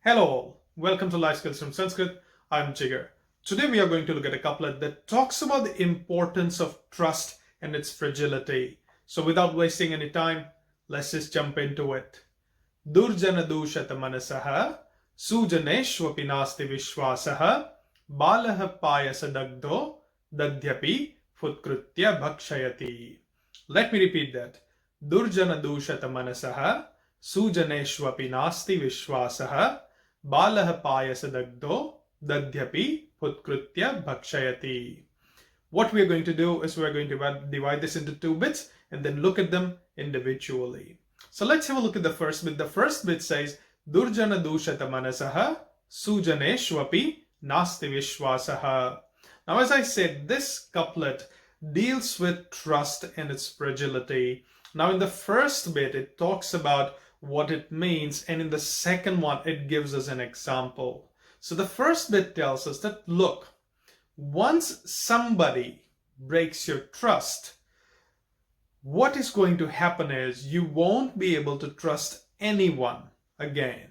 Hello all, welcome to Life Skills from Sanskrit. I'm Jigar. Today we are going to look at a couplet that talks about the importance of trust and its fragility. So without wasting any time, let's just jump into it. Durjana dushata manasaha sujaneshvapi nasti vishwasaha balaha payasa dagdo dadhyapi futkritya bhakshayati. Let me repeat that. Durjana dushata manasaha sujaneshvapi nasti vishwasaha balaha payasa dagdo dadhyapi futkritya bhakshayati. What we are going to do is we're going to divide this into two bits and then look at them individually. So let's have a look at the first bit. The first bit says Durjana dushata manasaha sujaneshvapi nasti vishwasaha. Now, as I said, this couplet deals with trust and its fragility. Now, in the first bit, it talks about what it means, and in the second one, it gives us an example. So the first bit tells us that, look, once somebody breaks your trust, what is going to happen is you won't be able to trust anyone again.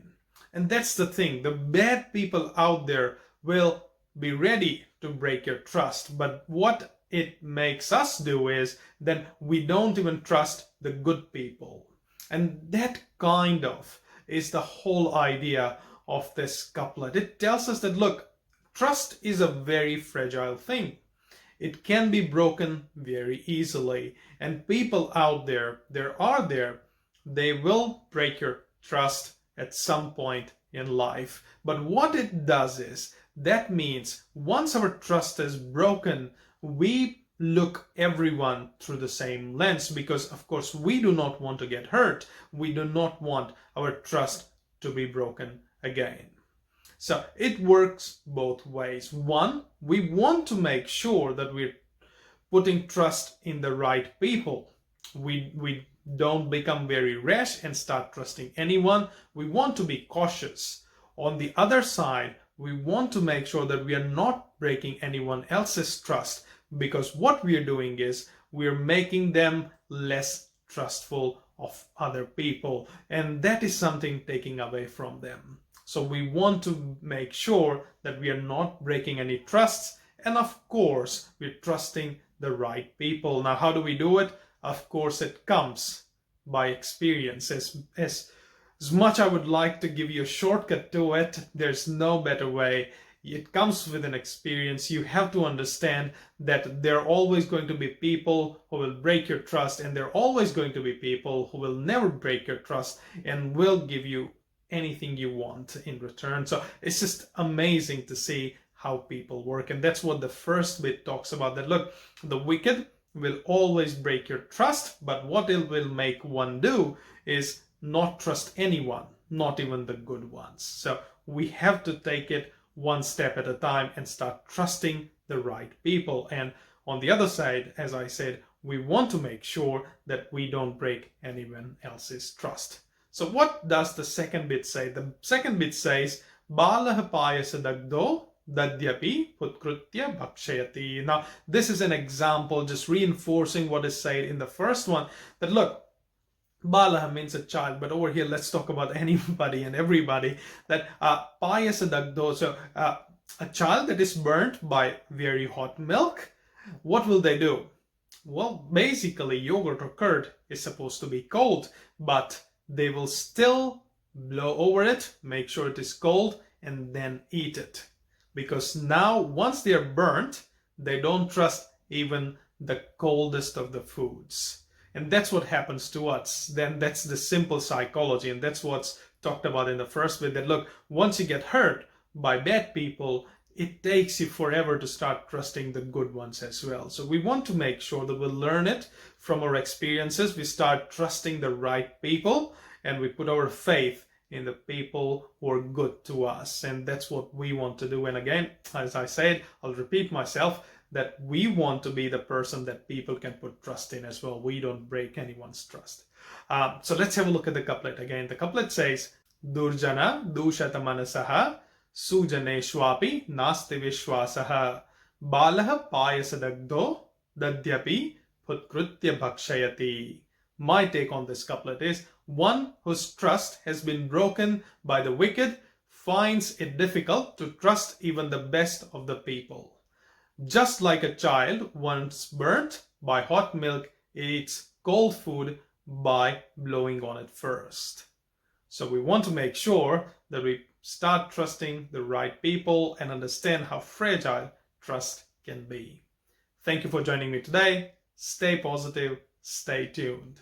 And that's the thing. The bad people out there will be ready to break your trust. But what it makes us do is then we don't even trust the good people. And that kind of is the whole idea of this couplet. It tells us that, look, trust is a very fragile thing. It can be broken very easily. And people out there, they will break your trust at some point in life. But what it does is, that means once our trust is broken, we look everyone through the same lens because, of course, we do not want to get hurt. We do not want our trust to be broken again. So it works both ways. One, we want to make sure that we're putting trust in the right people. We don't become very rash and start trusting anyone. We want to be cautious. On the other side, we want to make sure that we are not breaking anyone else's trust, because what we are doing is we're making them less trustful of other people, and that is something taking away from them. So we want to make sure that we are not breaking any trusts, and of course we're trusting the right people. Now, how do we do it? Of course, it comes by experience. As much I would like to give you a shortcut to it, there's no better way. It comes with an experience. You have to understand that there are always going to be people who will break your trust, and there are always going to be people who will never break your trust and will give you anything you want in return. So it's just amazing to see how people work. And that's what the first bit talks about, that look, the wicked will always break your trust, but what it will make one do is not trust anyone, not even the good ones. So we have to take it one step at a time and start trusting the right people. And on the other side, as I said, we want to make sure that we don't break anyone else's trust. So what does the second bit say? The second bit says, Balaha payasa dagdo dadhyapi putkritya bhakshayati. Now, this is an example just reinforcing what is said in the first one, that look, Balaha means a child, but over here let's talk about anybody and everybody. That payasa dagdo, so a child that is burnt by very hot milk, what will they do? Well, basically yogurt or curd is supposed to be cold, but they will still blow over it, make sure it is cold, and then eat it. Because now, once they are burnt, they don't trust even the coldest of the foods. And that's what happens to us. Then that's the simple psychology, and that's what's talked about in the first bit, that look, once you get hurt by bad people, it takes you forever to start trusting the good ones as well. So we want to make sure that we learn it from our experiences. We start trusting the right people, and we put our faith in the people who are good to us. And that's what we want to do. And again, as I said, I'll repeat myself, that we want to be the person that people can put trust in as well. We don't break anyone's trust. So let's have a look at the couplet again. The couplet says, Durjana dushata manasaha sujaneshvapi nasti vishwasaha balaha payasa dagdo dadhyapi putkritya bhakshayati. My take on this couplet is, one whose trust has been broken by the wicked finds it difficult to trust even the best of the people. Just like a child once burnt by hot milk eats cold food by blowing on it first. So we want to make sure that we start trusting the right people and understand how fragile trust can be. Thank you for joining me today. Stay positive, stay tuned.